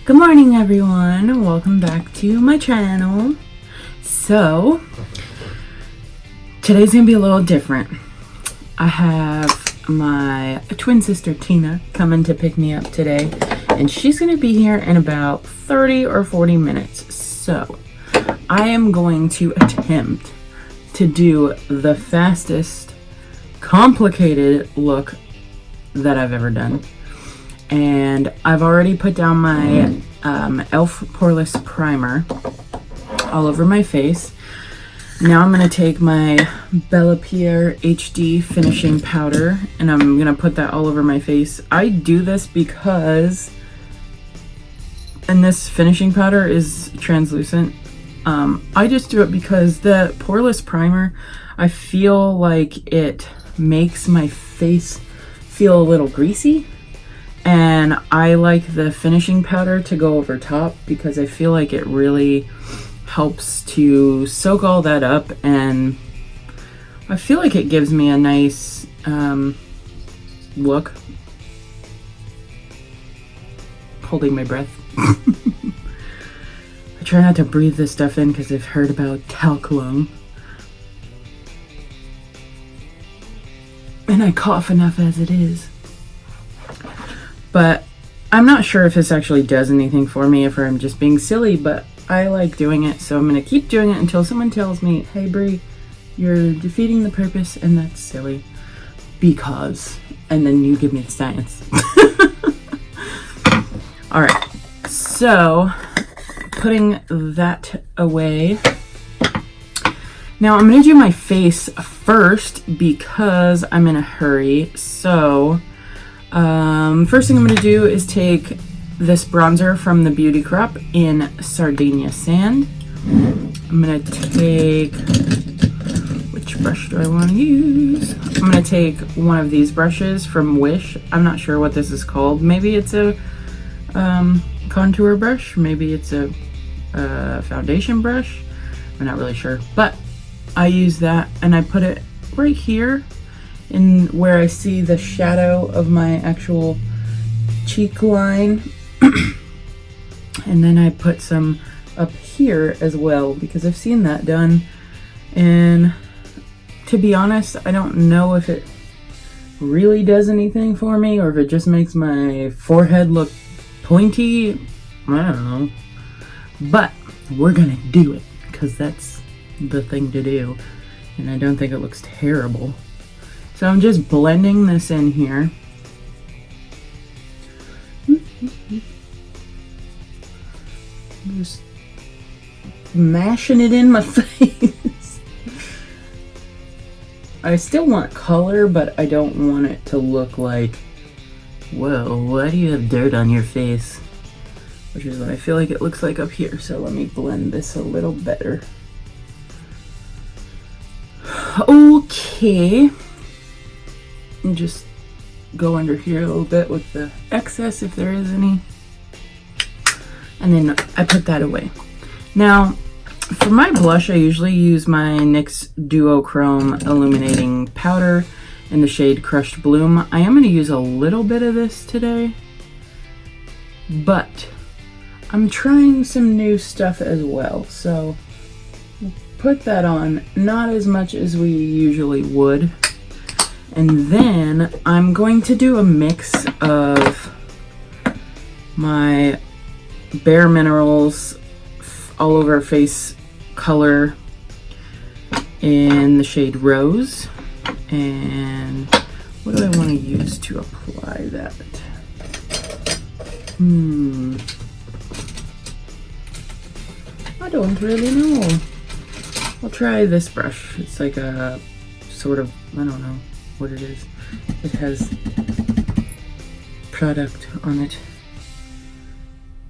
Good morning, everyone. Welcome back to my channel. So, today's gonna be a little different. I have my twin sister Tina coming to pick me up today, and she's gonna be here in about 30 or 40 minutes. So, I am going to attempt to do the fastest, complicated look that I've ever done. And I've already put down my e.l.f. poreless primer all over my face. Now I'm going to take my Pierre HD finishing powder and I'm going to put that all over my face. I do this because, and this finishing powder is translucent. I just do it because the poreless primer, I feel like it makes my face feel a little greasy. And I like the finishing powder to go over top because I feel like it really helps to soak all that up, and I feel like it gives me a nice look. Holding my breath. I try not to breathe this stuff in because I've heard about talc lung. And I cough enough as it is. But I'm not sure if this actually does anything for me, if I'm just being silly, but I like doing it, so I'm going to keep doing it until someone tells me, hey Brie, you're defeating the purpose and that's silly, because, and then you give me the science. Alright, so putting that away. Now I'm going to do my face first because I'm in a hurry, so first thing I'm going to do is take this bronzer from the Beauty Crop in Sardinia Sand. I'm going to take, which brush do I want to use? I'm going to take one of these brushes from Wish. I'm not sure what this is called. Maybe it's a contour brush. Maybe it's a foundation brush. I'm not really sure. But I use that and I put it right here in where I see the shadow of my actual cheek line. And then I put some up here as well because I've seen that done, and to be honest, I don't know if it really does anything for me or if it just makes my forehead look pointy. I don't know, but we're gonna do it because that's the thing to do, and I don't think it looks terrible. So I'm just blending this in here. Just mashing it in my face. I still want color, but I don't want it to look like, whoa, why do you have dirt on your face? Which is what I feel like it looks like up here. So let me blend this a little better. Okay. And just go under here a little bit with the excess if there is any, and then I put that away. Now for my blush, I usually use my NYX Duochrome Illuminating Powder in the shade Crushed Bloom. I am going to use a little bit of this today, but I'm trying some new stuff as well, so put that on, not as much as we usually would. And then I'm going to do a mix of my Bare Minerals all over face color in the shade Rose. And what do I want to use to apply that? I don't really know. I'll try this brush. It's like a sort of, I don't know what it is. It has product on it,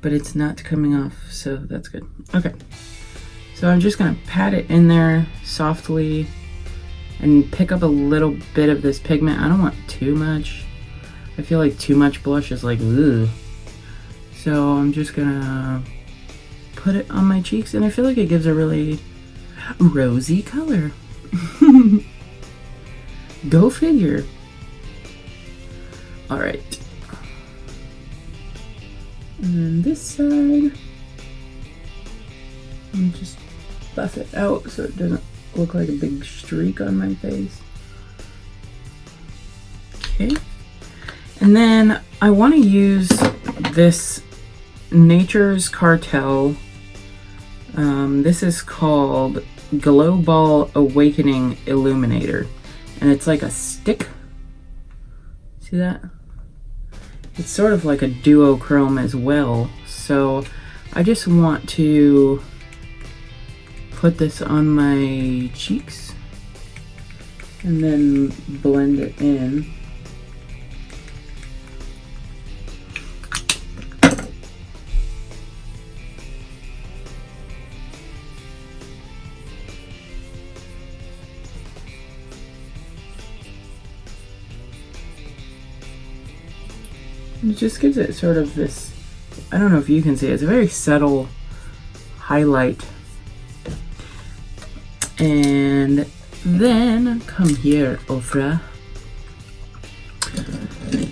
but it's not coming off, so that's good. Okay, so I'm just gonna pat it in there softly and pick up a little bit of this pigment. I don't want too much. I feel like too much blush is like, ugh. So I'm just gonna put it on my cheeks, and I feel like it gives a really rosy color. Go figure. All right. And then this side, and just buff it out so it doesn't look like a big streak on my face. Okay. And then I want to use this Nature's Cartel. This is called Glow Ball Awakening Illuminator. And it's like a stick. See that? It's sort of like a duochrome as well. So I just want to put this on my cheeks and then blend it in. It just gives it sort of this, I don't know if you can see it, it's a very subtle highlight. And then come here, Ofra.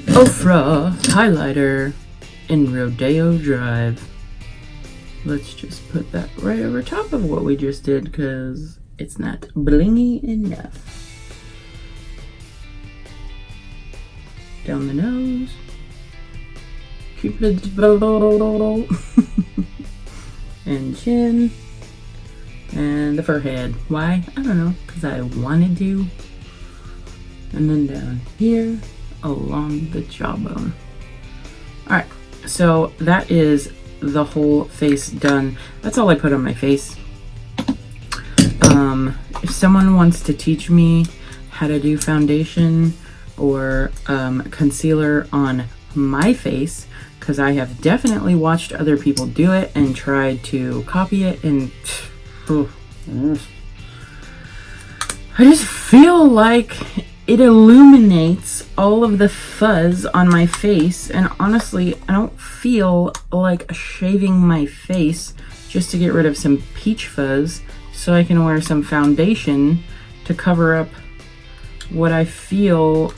Ofra highlighter in Rodeo Drive. Let's just put that right over top of what we just did because it's not blingy enough. Down the nose. Cupid's and chin. And the forehead. Why? I don't know. Because I wanted to. And then down here along the jawbone. Alright. So that is the whole face done. That's all I put on my face. If someone wants to teach me how to do foundation or concealer on my face, because I have definitely watched other people do it and tried to copy it, and I just feel like it illuminates all of the fuzz on my face, and honestly I don't feel like shaving my face just to get rid of some peach fuzz so I can wear some foundation to cover up what I feel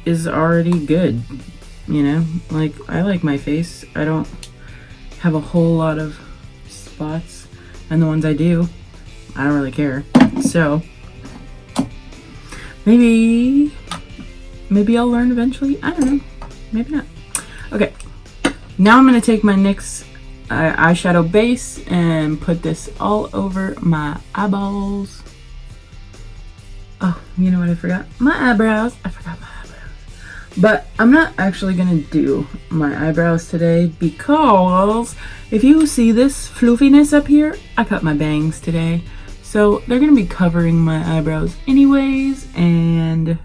is already good. You know, like, I like my face. I don't have a whole lot of spots, and the ones I do, I don't really care. So maybe I'll learn eventually. I don't know. Maybe not. Okay, now I'm gonna take my NYX eyeshadow base and put this all over my eyeballs. Oh, you know what I forgot? My eyebrows. I forgot my eyebrows. But I'm not actually gonna do my eyebrows today because if you see this floofiness up here, I cut my bangs today. So they're gonna be covering my eyebrows anyways, and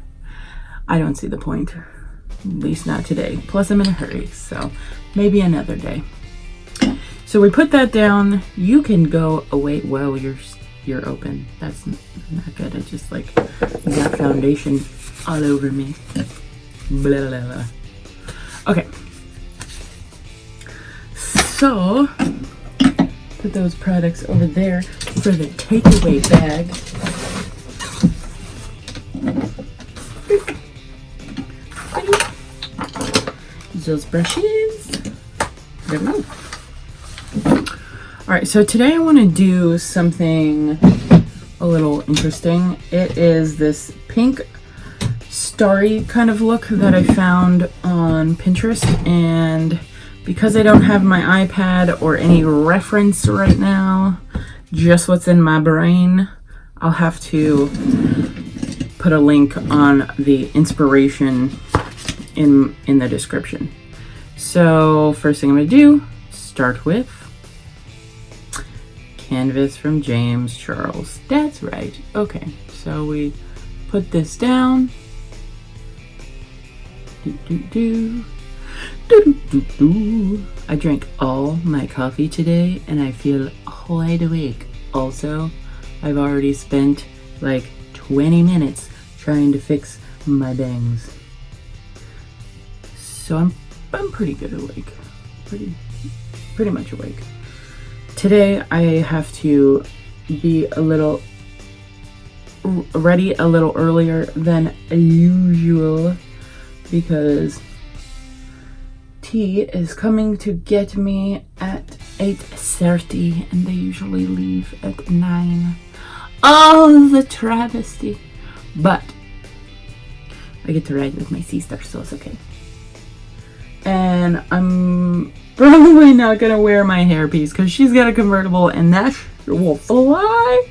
I don't see the point. At least not today. Plus I'm in a hurry, so maybe another day. So we put that down. You can go away. Well, you're open. That's not good. I just like got foundation all over me. Blah, blah, blah. Okay, so put those products over there for the takeaway bag. Those brushes. There we go. Alright, so today I want to do something a little interesting. It is this pink starry kind of look that I found on Pinterest, and because I don't have my iPad or any reference right now, just what's in my brain, I'll have to put a link on the inspiration in the description. So first thing I'm going to do, start with Canvas from James Charles. That's right. Okay, so we put this down. I drank all my coffee today and I feel wide awake. Also, I've already spent like 20 minutes trying to fix my bangs. So I'm pretty good awake. Pretty much awake. Today I have to be a little ready a little earlier than usual because is coming to get me at 8:30 and they usually leave at 9. Oh, the travesty. But I get to ride with my sister, so it's okay. And I'm probably not gonna wear my hairpiece because she's got a convertible and that will fly.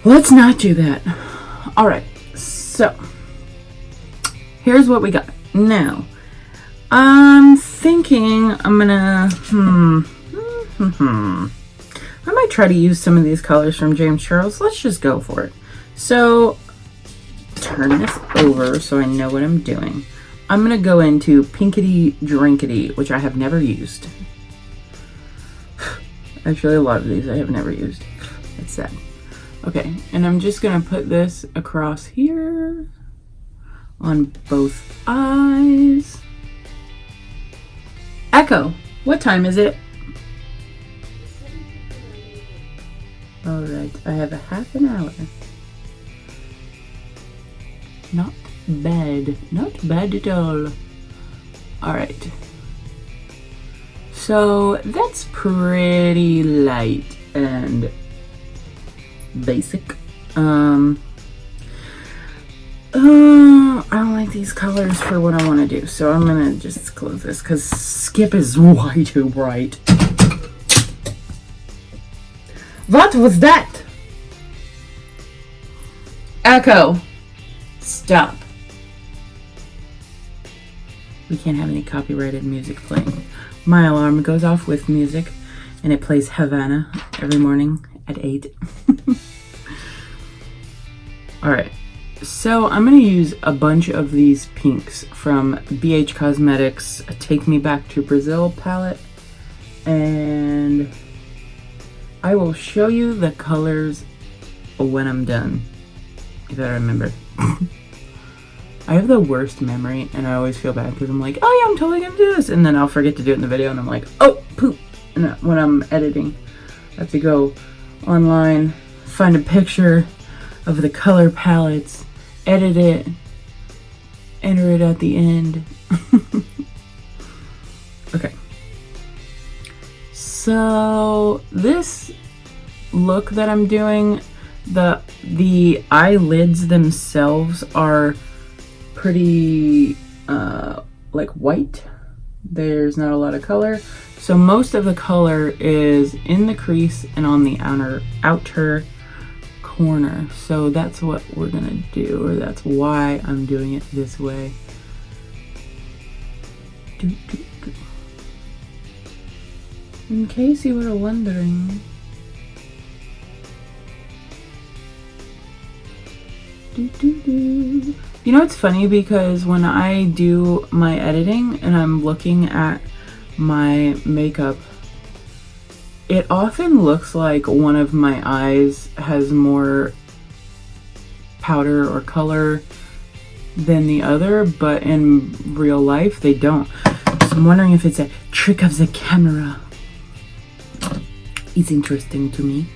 Let's not do that. Alright, so here's what we got. Now, I'm thinking I'm gonna, I might try to use some of these colors from James Charles. Let's just go for it. So, turn this over so I know what I'm doing. I'm gonna go into Pinkity Drinkity, which I have never used. Actually, a lot of these I have never used. It's sad. Okay, and I'm just gonna put this across here on both eyes. Echo, what time is it? Alright, I have a half an hour. Not bad. Not bad at all. Alright. So, that's pretty light and basic. I don't like these colors for what I want to do, so I'm gonna just close this because Skip is way too bright. What was that? Echo, stop. We can't have any copyrighted music playing. My alarm goes off with music and it plays Havana every morning at 8. Alright, so I'm going to use a bunch of these pinks from BH Cosmetics Take Me Back to Brazil palette, and I will show you the colors when I'm done, if I remember. I have the worst memory and I always feel bad because I'm like, oh yeah, I'm totally going to do this, and then I'll forget to do it in the video and I'm like, oh, poop. And when I'm editing, I have to go online, find a picture of the color palettes, edit it, enter it at the end. Okay. So this look that I'm doing, the eyelids themselves are pretty like white. There's not a lot of color. So most of the color is in the crease and on the outer corner. So that's what we're gonna do, or that's why I'm doing it this way. In case you were wondering. You know, it's funny because when I do my editing and I'm looking at my makeup, it often looks like one of my eyes has more powder or color than the other, but in real life they don't. So I'm wondering if it's a trick of the camera. It's interesting to me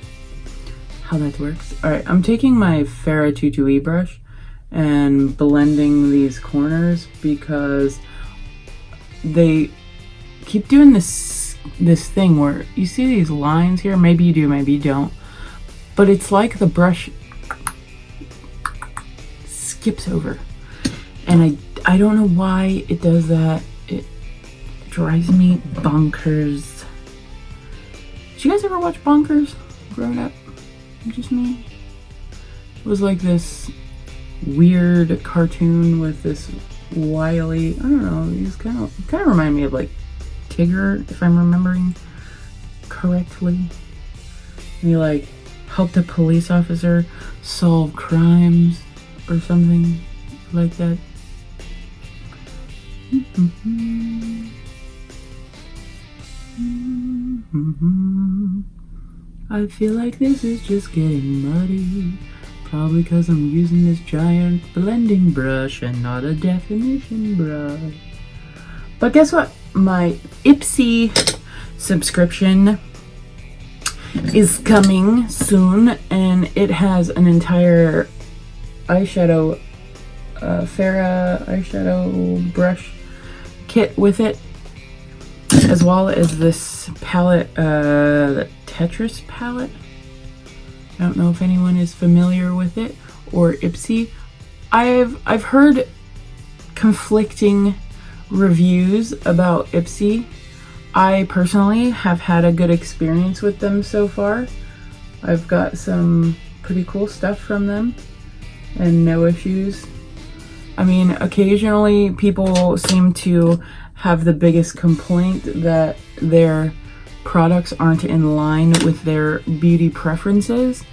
how that works. Alright, I'm taking my Farrah 22E brush and blending these corners because they keep doing this thing where you see these lines here. Maybe you do, maybe you don't, but it's like the brush skips over, and I don't know why it does that. It drives me bonkers. Did you guys ever watch Bonkers growing up? Just me? It was like this weird cartoon with this wily, I don't know, he's kind of remind me of like Tigger, if I'm remembering correctly. And he like helped a police officer solve crimes or something like that. I feel like this is just getting muddy. Probably because I'm using this giant blending brush and not a definition brush. But guess what? My Ipsy subscription is coming soon, and it has an entire eyeshadow, Farrah eyeshadow brush kit with it, as well as this palette, the Tetris palette. I don't know if anyone is familiar with it, or Ipsy. I've heard conflicting reviews about Ipsy. I personally have had a good experience with them so far. I've got some pretty cool stuff from them and no issues. I mean, occasionally people seem to have the biggest complaint that their products aren't in line with their beauty preferences.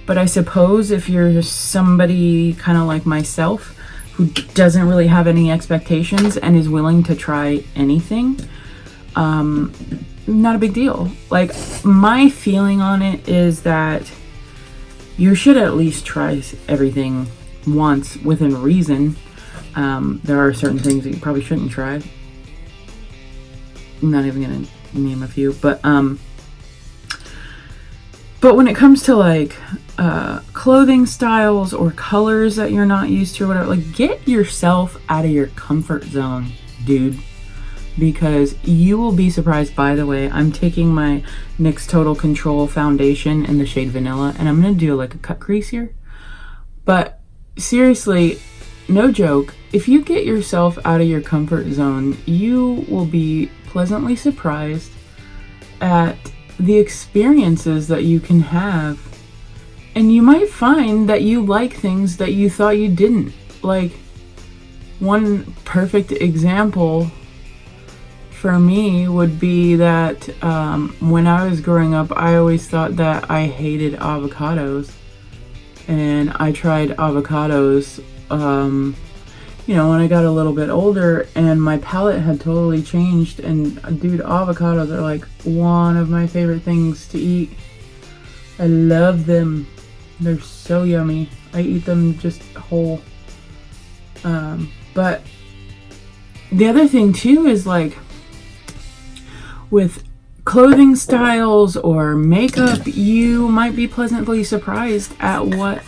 But I suppose if you're somebody kind of like myself who doesn't really have any expectations and is willing to try anything, not a big deal. Like, my feeling on it is that you should at least try everything once within reason. There are certain things that you probably shouldn't try. I'm not even gonna name a few, but when it comes to like clothing styles or colors that you're not used to or whatever, like, get yourself out of your comfort zone, dude, because you will be surprised. By the way, I'm taking my NYX Total Control foundation in the shade Vanilla, and I'm gonna do like a cut crease here. But seriously, no joke, if you get yourself out of your comfort zone, you will be pleasantly surprised at the experiences that you can have. And you might find that you like things that you thought you didn't. Like, one perfect example for me would be that when I was growing up, I always thought that I hated avocados. And I tried avocados, you know, when I got a little bit older, and my palate had totally changed. And dude, avocados are like one of my favorite things to eat. I love them. They're so yummy. I eat them just whole. But the other thing too is, like, with clothing styles or makeup, you might be pleasantly surprised at what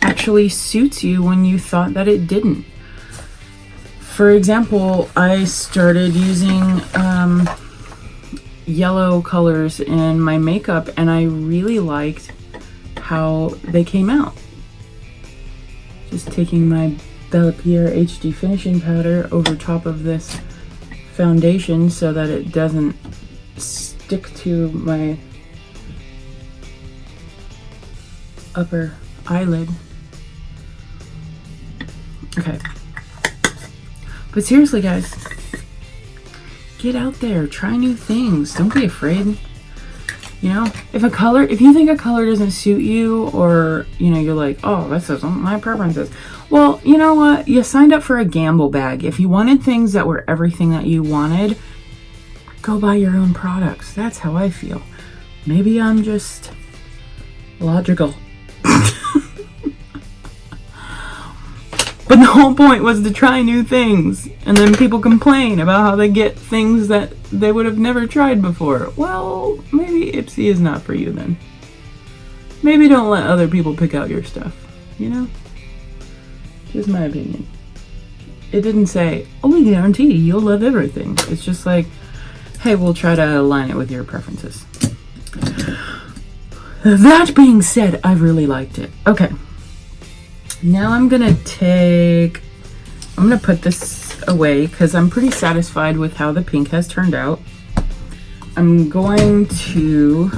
actually suits you when you thought that it didn't. For example, I started using yellow colors in my makeup, and I really liked how they came out. Just taking my Pierre HD finishing powder over top of this foundation so that it doesn't stick to my upper eyelid. Okay. But seriously, guys, get out there, try new things. Don't be afraid. You know, if you think a color doesn't suit you, or, you know, you're like, oh, this isn't my preferences. Well, you know what? You signed up for a gamble bag. If you wanted things that were everything that you wanted, go buy your own products. That's how I feel. Maybe I'm just logical. But the whole point was to try new things. And then people complain about how they get things that they would have never tried before. Well, maybe Ipsy is not for you then. Maybe don't let other people pick out your stuff, you know? Just my opinion. It didn't say, oh, we guarantee you'll love everything. It's just like, hey, we'll try to align it with your preferences. That being said, I really liked it. Okay. Now I'm gonna put this away because I'm pretty satisfied with how the pink has turned out. I'm going to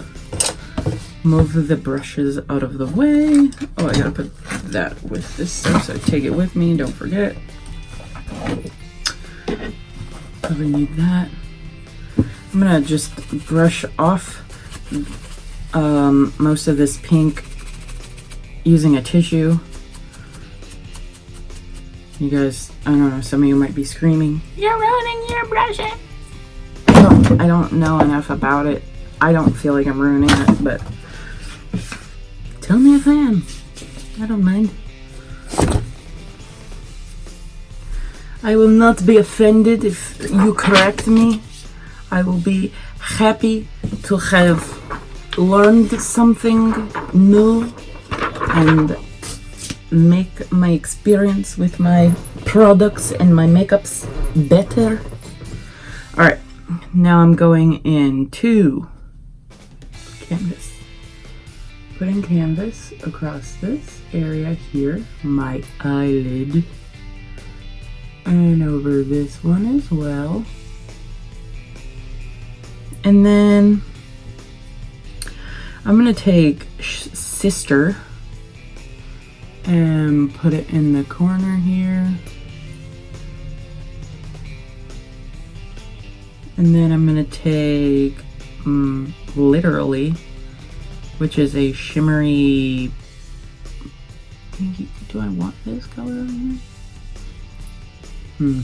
move the brushes out of the way. Oh, I gotta put that with this stuff, so I take it with me, don't forget. Probably need that. I'm gonna just brush off most of this pink using a tissue. You guys, I don't know, some of you might be screaming, you're ruining your brushes. I don't know enough about it. I don't feel like I'm ruining it, but tell me if I am. I don't mind. I will not be offended if you correct me. I will be happy to have learned something new and make my experience with my products and my makeups better. All right, now I'm going into canvas. Putting canvas across this area here, my eyelid, and over this one as well. And then I'm gonna take Sister and put it in the corner here. And then I'm gonna take Literally, which is a shimmery, do I want this color on here?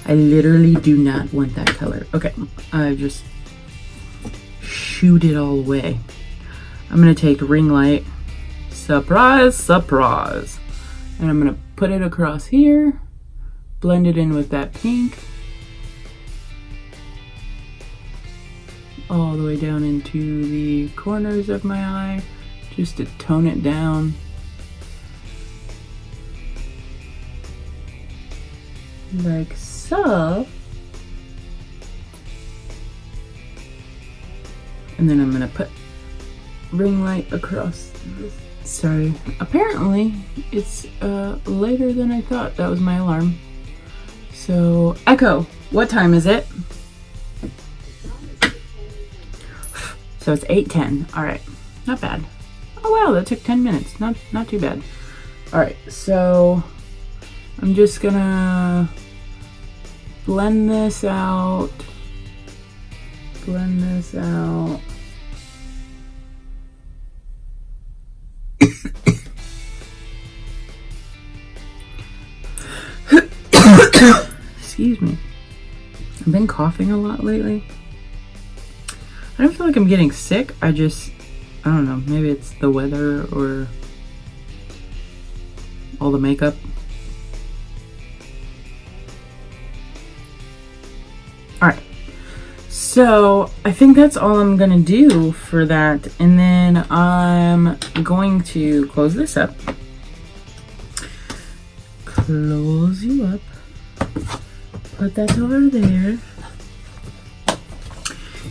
I literally do not want that color. Okay, I just shoot it all away. I'm gonna take Ring Light, surprise, surprise. And I'm gonna put it across here, blend it in with that pink, all the way down into the corners of my eye, just to tone it down. Like so. And then I'm gonna put Ring Light across this. Sorry, apparently it's later than I thought. That was my alarm. So, Echo, what time is it? So it's 8:10. All right, not bad. Oh wow, that took 10 minutes. Not too bad. All right, so I'm just gonna blend this out. Blend this out. Excuse me. I've been coughing a lot lately. I don't feel like I'm getting sick. I don't know. Maybe it's the weather or all the makeup. All right. So I think that's all I'm gonna do for that. And then I'm going to close this up. Close you up. Put that over there.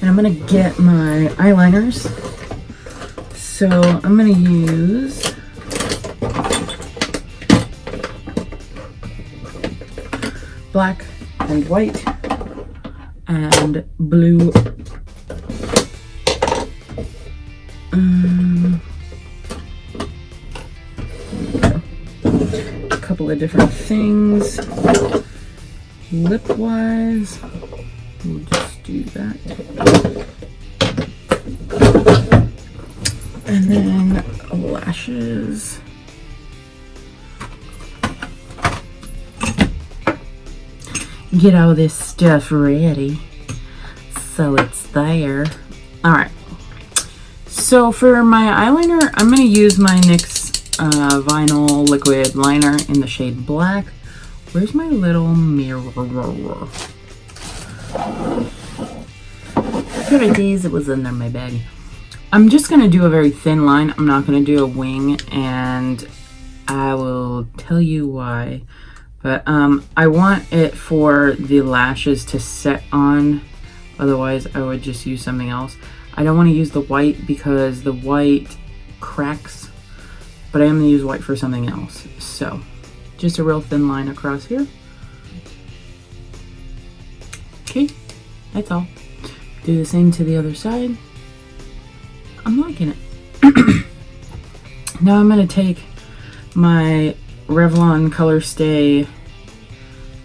And I'm gonna get my eyeliners. So I'm gonna use black and white and blue. A couple of different things. Lip wise, we'll just do that. And then lashes. Get all this stuff ready so it's there. All right. So for my eyeliner, I'm going to use my NYX vinyl liquid liner in the shade black. Where's my little mirror? Here it is. It was in there, my bag. I'm just going to do a very thin line. I'm not going to do a wing, and I will tell you why. But I want it for the lashes to set on. Otherwise, I would just use something else. I don't want to use the white because the white cracks. But I am going to use white for something else. So, just a real thin line across here. Okay, that's all. Do the same to the other side. I'm liking it. Now I'm going to take my Revlon Color Stay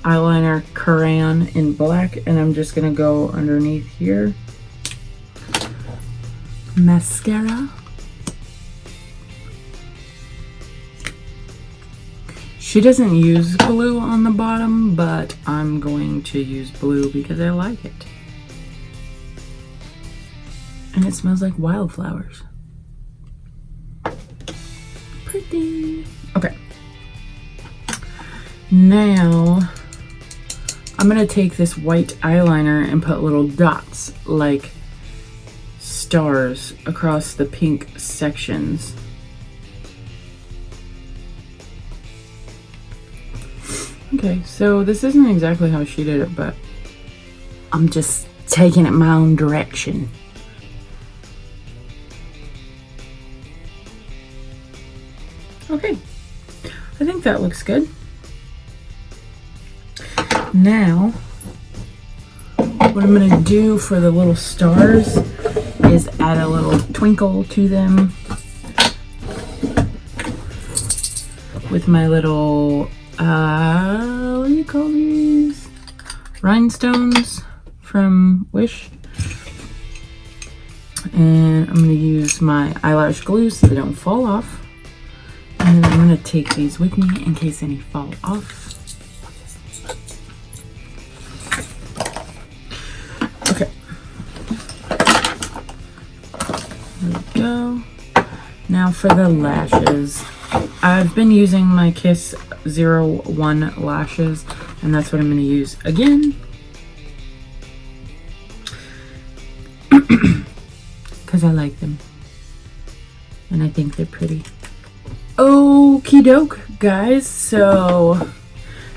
eyeliner crayon in black, and I'm just going to go underneath here. Mascara. She doesn't use blue on the bottom, but I'm going to use blue because I like it. And it smells like wildflowers. Pretty. Okay. Now, I'm going to take this white eyeliner and put little dots like stars across the pink sections. Okay, so this isn't exactly how she did it, but I'm just taking it my own direction. Okay, I think that looks good. Now, what I'm gonna do for the little stars is add a little twinkle to them with my little, what do you call these? Rhinestones from Wish. And I'm gonna use my eyelash glue so they don't fall off. And then I'm gonna take these with me in case any fall off. Okay. There we go. Now for the lashes. I've been using my Kiss 01 lashes, and that's what I'm gonna use again. Because I like them. And I think they're pretty. Okie doke, guys. So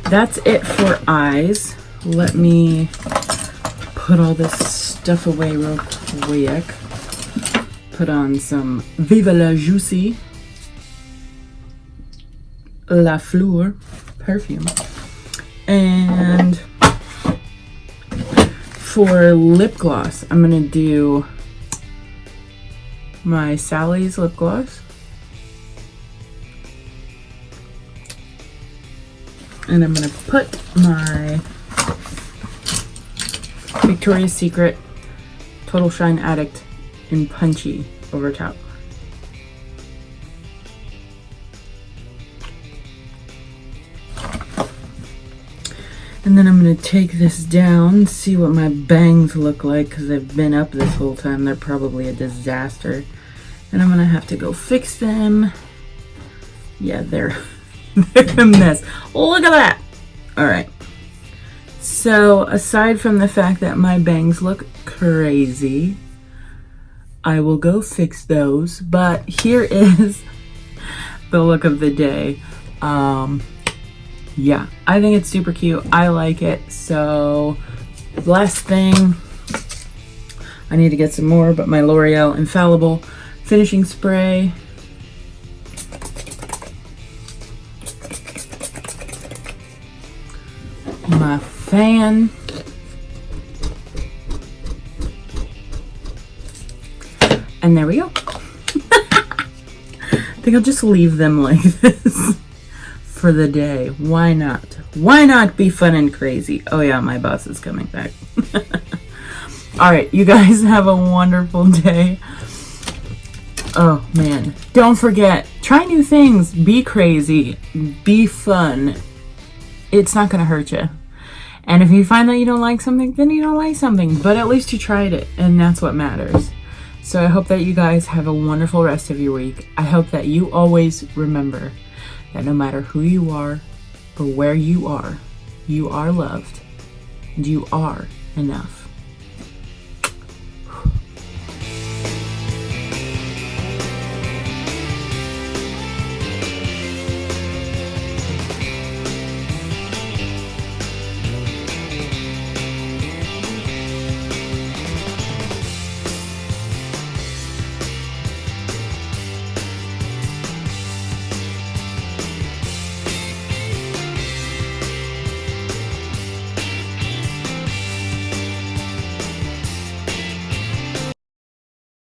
that's it for eyes. Let me put all this stuff away real quick. Put on some Viva la Juicy La Fleur perfume. And for lip gloss, I'm gonna do my Sally's lip gloss. And I'm gonna put my Victoria's Secret Total Shine Addict in Punchy over top. And then I'm gonna take this down, see what my bangs look like, because they've been up this whole time. They're probably a disaster. And I'm gonna have to go fix them. Yeah, they're a mess. Look at that. All right. So aside from the fact that my bangs look crazy, I will go fix those. But here is the look of the day. Yeah, I think it's super cute. I like it. So last thing, I need to get some more, but my L'Oreal Infallible finishing spray. My fan. And there we go. I think I'll just leave them like this for the day. Why not? Why not be fun and crazy? Oh yeah, my boss is coming back. All right, you guys have a wonderful day. Oh man, don't forget, try new things, be crazy, be fun. It's not gonna hurt you. And if you find that you don't like something, then you don't like something, but at least you tried it, and that's what matters. So I hope that you guys have a wonderful rest of your week. I hope that you always remember that no matter who you are or where you are loved and you are enough.